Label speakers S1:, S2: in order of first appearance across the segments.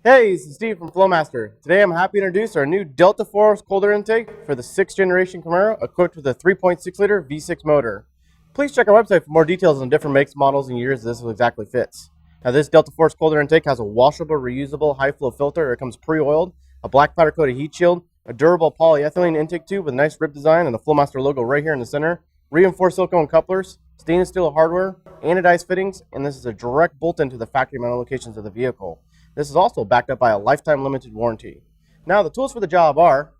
S1: Hey, this is Steve from Flowmaster. Today I'm happy to introduce our new Delta Force cold air intake for the 6th generation Camaro equipped with a 3.6 liter V6 motor. Please check our website for more details on different makes, models, and years this exactly fits. Now this Delta Force cold air intake has a washable, reusable, high flow filter. It comes pre-oiled, a black powder coated heat shield, a durable polyethylene intake tube with a nice rib design and the Flowmaster logo right here in the center, reinforced silicone couplers, stainless steel hardware, anodized fittings, and this is a direct bolt into the factory mounted locations of the vehicle. This is also backed up by a lifetime limited warranty. Now, the tools for the job are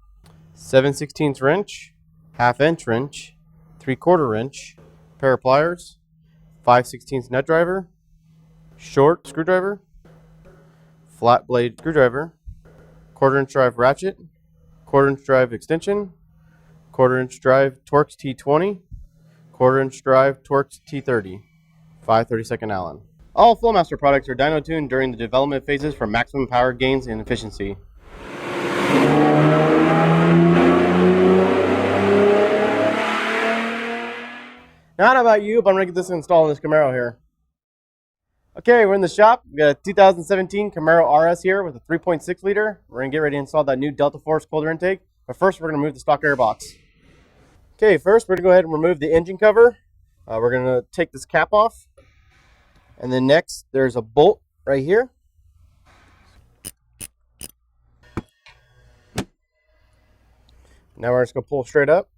S1: 7/16 wrench, half-inch wrench, 3/4 inch, pair of pliers, 5/16 nut driver, short screwdriver, flat blade screwdriver, 1/4 inch drive ratchet, 1/4 inch drive extension, 1/4 inch drive Torx T20, 1/4 inch drive Torx T30, 5/32 Allen. All Flowmaster products are dyno tuned during the development phases for maximum power gains and efficiency. Now, I don't know about you, but I'm going to get this installed in this Camaro here. Okay, we're in the shop. We got a 2017 Camaro RS here with a 3.6 liter. We're going to get ready to install that new Delta Force cold air intake. But first, we're going to remove the stock airbox. Okay, first, we're going to go ahead and remove the engine cover. We're going to take this cap off. And then next, there's a bolt right here. Now we're just going to pull straight up.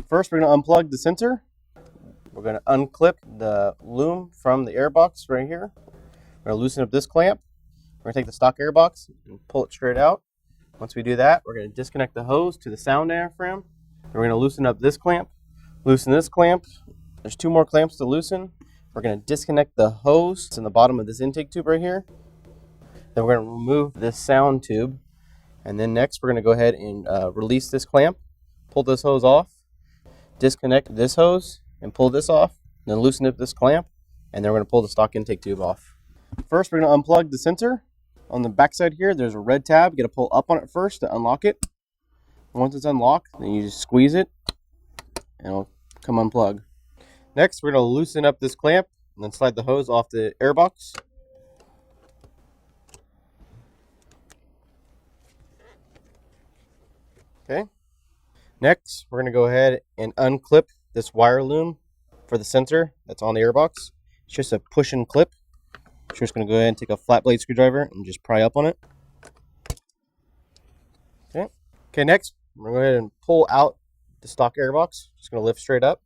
S1: First, we're going to unplug the sensor. We're going to unclip the loom from the airbox right here. We're going to loosen up this clamp. We're going to take the stock airbox and pull it straight out. Once we do that, we're going to disconnect the hose to the sound diaphragm. We're going to loosen up this clamp, loosen this clamp. There's 2 more clamps to loosen. We're going to disconnect the hose in the bottom of this intake tube right here. Then we're going to remove this sound tube. And then next, we're going to go ahead and release this clamp, pull this hose off, disconnect this hose, and pull this off. Then loosen up this clamp, and then we're going to pull the stock intake tube off. First, we're going to unplug the sensor. On the back side here, there's a red tab. You got to pull up on it first to unlock it. Once it's unlocked, then you just squeeze it, and it'll come unplug. Next, we're going to loosen up this clamp and then slide the hose off the airbox. Okay. Next, we're going to go ahead and unclip this wire loom for the sensor that's on the airbox. It's just a push and clip. So we're just going to go ahead and take a flat blade screwdriver and just pry up on it. Okay. Okay, next, we're going to go ahead and pull out the stock airbox. Just going to lift straight up.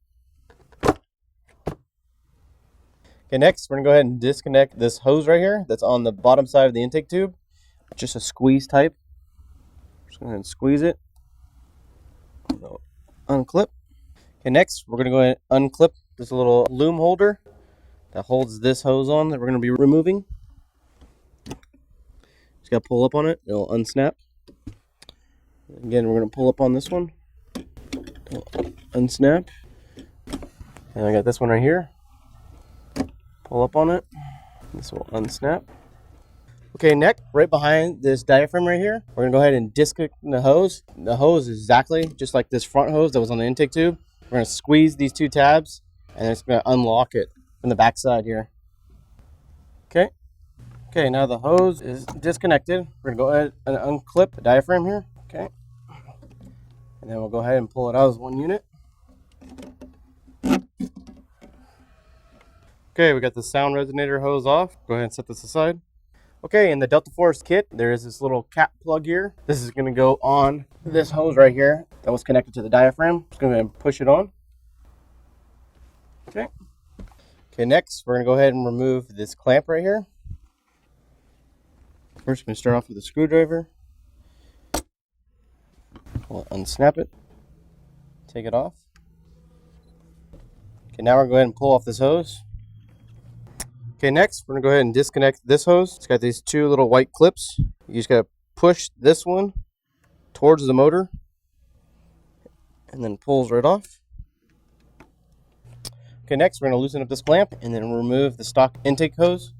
S1: Okay, next, we're going to go ahead and disconnect this hose right here that's on the bottom side of the intake tube. Just a squeeze type. Just go ahead and squeeze it. Unclip. Okay, next, we're going to go ahead and unclip this little loom holder that holds this hose on that we're going to be removing. Just got to pull up on it. It'll unsnap. Again, we're going to pull up on this one. It'll unsnap. And I got this one right here. Pull up on it. This will unsnap. Okay, next, right behind this diaphragm right here, we're going to go ahead and disconnect the hose. The hose is exactly just like this front hose that was on the intake tube. We're going to squeeze these 2 tabs, and it's going to unlock it from the back side here. Okay. Okay, now the hose is disconnected. We're going to go ahead and unclip the diaphragm here. Okay. And then we'll go ahead and pull it out as one unit. Okay, we got the sound resonator hose off. Go ahead and set this aside. Okay, in the Delta Force kit, there is this little cap plug here. This is going to go on this hose right here that was connected to the diaphragm. Just going to push it on. Okay. Okay, next, we're going to go ahead and remove this clamp right here. First, we're going to start off with a screwdriver. We'll unsnap it. Take it off. Okay, now we're going to go ahead and pull off this hose. Okay, next, we're going to go ahead and disconnect this hose. It's got these 2 little white clips. You just got to push this one towards the motor and then pulls right off. Okay, next, we're going to loosen up this clamp and then remove the stock intake hose.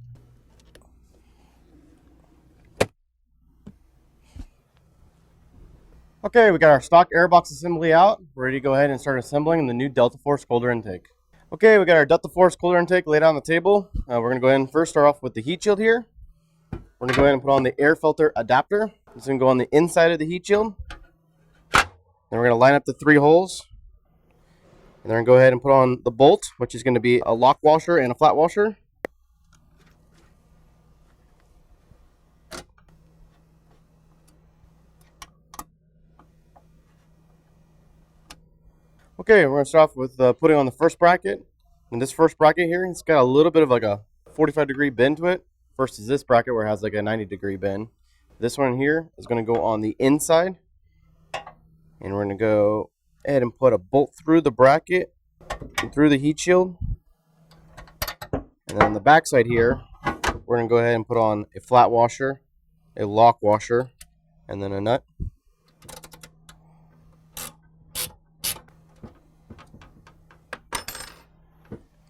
S1: Okay, we got our stock airbox assembly out. We're ready to go ahead and start assembling the new Delta Force cold air intake. Okay, we got our Delta Force cooler intake laid out on the table. We're going to go ahead and first start off with the heat shield here. We're going to go ahead and put on the air filter adapter. It's going to go on the inside of the heat shield. Then we're going to line up the 3 holes. And then we're going to go ahead and put on the bolt, which is going to be a lock washer and a flat washer. Okay, we're going to start off with putting on the first bracket. And this first bracket here, it's got a little bit of like a 45-degree bend to it versus this bracket where it has like a 90-degree bend. This one here is going to go on the inside. And we're going to go ahead and put a bolt through the bracket and through the heat shield. And then on the back side here, we're going to go ahead and put on a flat washer, a lock washer, and then a nut.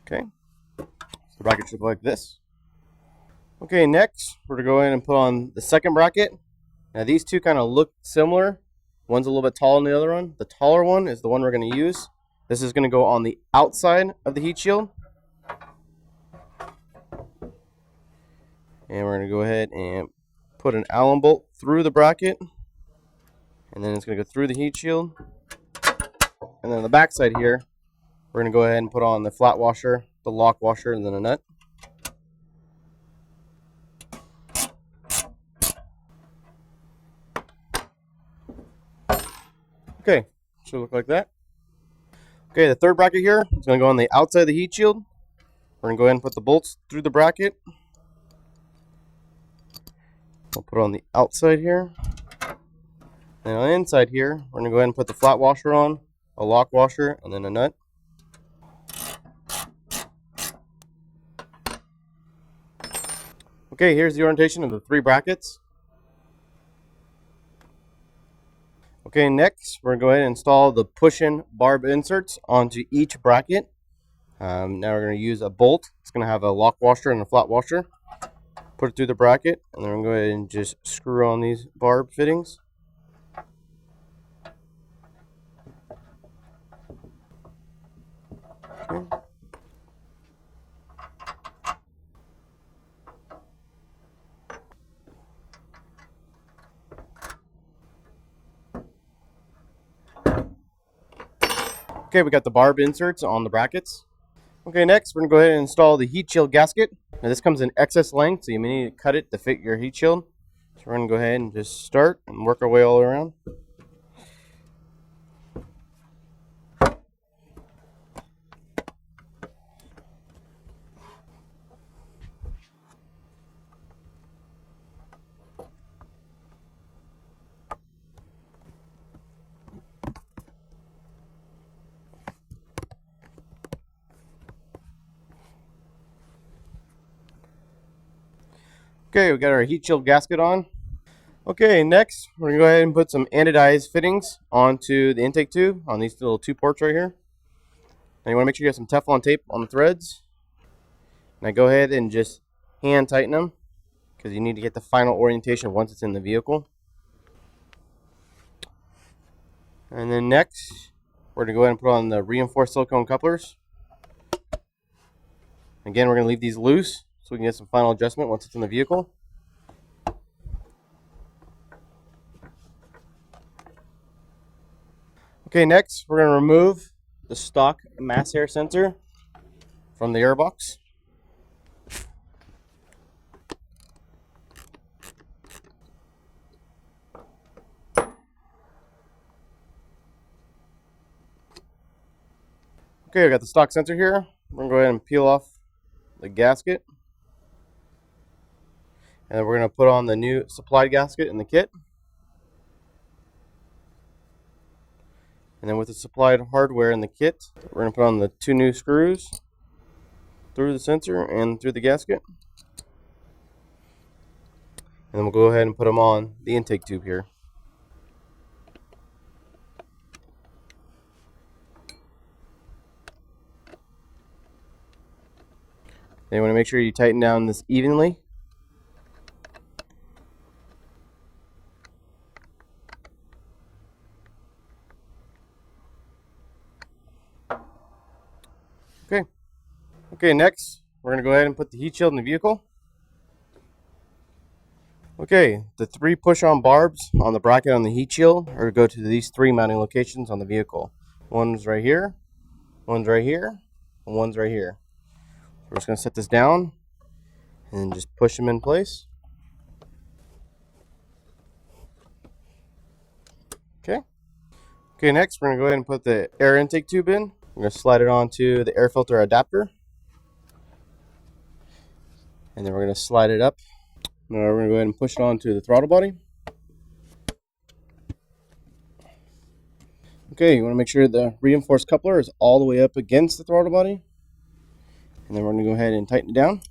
S1: Okay, so the bracket should look like this. Okay, next we're going to go in and put on the second bracket. Now these two kind of look similar. One's a little bit taller than the other one. The taller one is the one we're going to use. This is going to go on the outside of the heat shield. And we're going to go ahead and put an Allen bolt through the bracket. And then it's going to go through the heat shield. And then on the back side here, we're going to go ahead and put on the flat washer, the lock washer, and then a nut. Okay, should look like that. Okay, the third bracket here is going to go on the outside of the heat shield. We're going to go ahead and put the bolts through the bracket. We'll put it on the outside here. And on the inside here, we're going to go ahead and put the flat washer on, a lock washer, and then a nut. Okay, here's the orientation of the 3 brackets. Okay, next we're going to go ahead and install the push-in barb inserts onto each bracket. Now we're going to use a bolt. It's going to have a lock washer and a flat washer. Put it through the bracket, and then we're going to go ahead and just screw on these barb fittings. Okay. Okay, we got the barb inserts on the brackets. Okay, next we're going to go ahead and install the heat shield gasket. Now this comes in excess length, so you may need to cut it to fit your heat shield. So we're going to go ahead and just start and work our way all around. Okay, we got our heat shield gasket on. Okay, next we're going to go ahead and put some anodized fittings onto the intake tube on these little 2 ports right here. Now you want to make sure you have some Teflon tape on the threads. Now go ahead and just hand tighten them because you need to get the final orientation once it's in the vehicle. And then next, we're going to go ahead and put on the reinforced silicone couplers. Again, we're going to leave these loose so we can get some final adjustment once it's in the vehicle. Okay, next we're going to remove the stock mass air sensor from the airbox. Okay, I got the stock sensor here. We're going to go ahead and peel off the gasket. And then we're going to put on the new supplied gasket in the kit. And then with the supplied hardware in the kit, we're going to put on the 2 new screws through the sensor and through the gasket. And then we'll go ahead and put them on the intake tube here. Then you want to make sure you tighten down this evenly. Okay, Okay, next we're going to go ahead and put the heat shield in the vehicle. Okay, the 3 push-on barbs on the bracket on the heat shield are to go to these 3 mounting locations on the vehicle. One's right here, one's right here, and one's right here. We're just going to set this down and just push them in place. Okay. Okay, next we're going to go ahead and put the air intake tube in. We're going to slide it onto the air filter adapter. And then we're going to slide it up. Now we're going to go ahead and push it onto the throttle body. Okay, you want to make sure the reinforced coupler is all the way up against the throttle body. And then we're going to go ahead and tighten it down.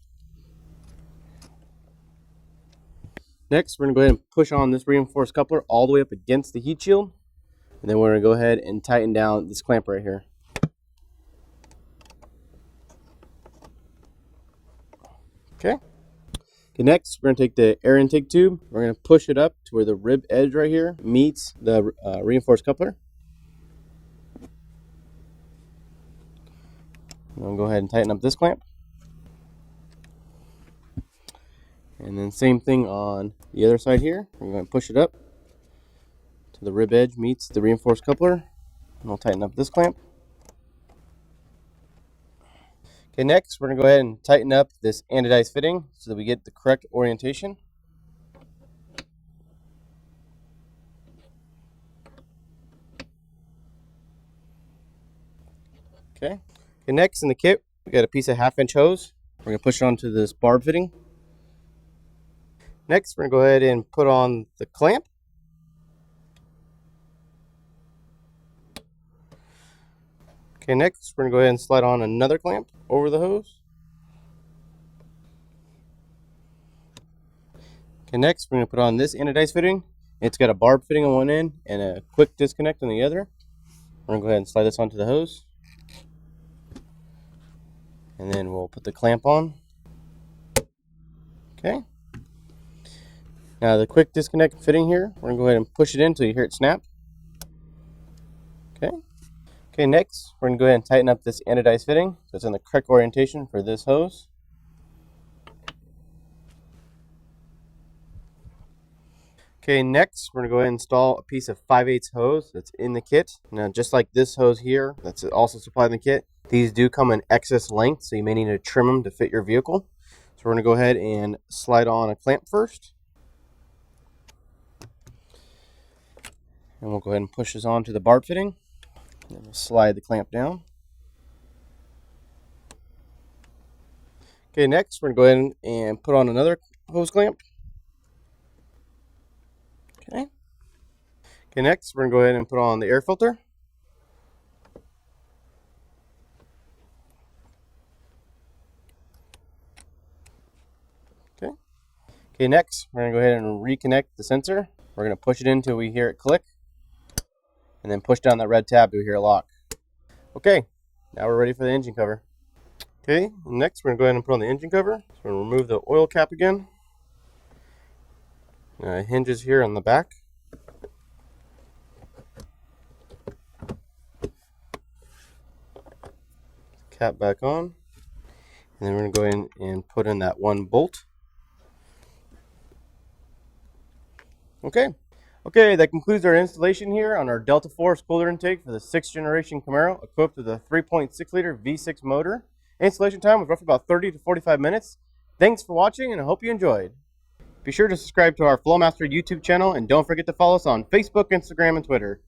S1: Next, we're going to go ahead and push on this reinforced coupler all the way up against the heat shield. And then we're going to go ahead and tighten down this clamp right here. Okay. Okay, next we're going to take the air intake tube. We're going to push it up to where the rib edge right here meets the reinforced coupler. And I'll go ahead and tighten up this clamp. And then same thing on the other side here. We're going to push it up to the rib edge meets the reinforced coupler. And I'll tighten up this clamp. Okay, next we're going to go ahead and tighten up this anodized fitting so that we get the correct orientation. Okay. Okay, next in the kit we got a piece of 1/2-inch hose. We're going to push it onto this barb fitting. Next we're going to go ahead and put on the clamp. Okay, next we're going to go ahead and slide on another clamp over the hose. Okay, next we're going to put on this anodized fitting. It's got a barb fitting on one end and a quick disconnect on the other. We're going to go ahead and slide this onto the hose. And then we'll put the clamp on. Okay. Now the quick disconnect fitting here, we're going to go ahead and push it in until you hear it snap. Okay. Okay, next we're going to go ahead and tighten up this anodized fitting so it's in the correct orientation for this hose. Okay, next we're going to go ahead and install a piece of 5/8 hose that's in the kit. Now just like this hose here that's also supplied in the kit, these do come in excess length, so you may need to trim them to fit your vehicle. So we're going to go ahead and slide on a clamp first. And we'll go ahead and push this onto the barb fitting. And then we'll slide the clamp down. Okay, next we're going to go ahead and put on another hose clamp. Okay. Okay, next we're going to go ahead and put on the air filter. Okay. Okay, next we're going to go ahead and reconnect the sensor. We're going to push it in until we hear it click. And then push down that red tab to hear it lock. Okay, now we're ready for the engine cover. Okay, next we're going to go ahead and put on the engine cover. So we're going to remove the oil cap again. Hinges here on the back. Cap back on. And then we're going to go in and put in that one bolt. Okay, that concludes our installation here on our Delta Force cooler intake for the 6th generation Camaro equipped with a 3.6 liter V6 motor. Installation time was roughly about 30 to 45 minutes. Thanks for watching and I hope you enjoyed. Be sure to subscribe to our Flowmaster YouTube channel and don't forget to follow us on Facebook, Instagram, and Twitter.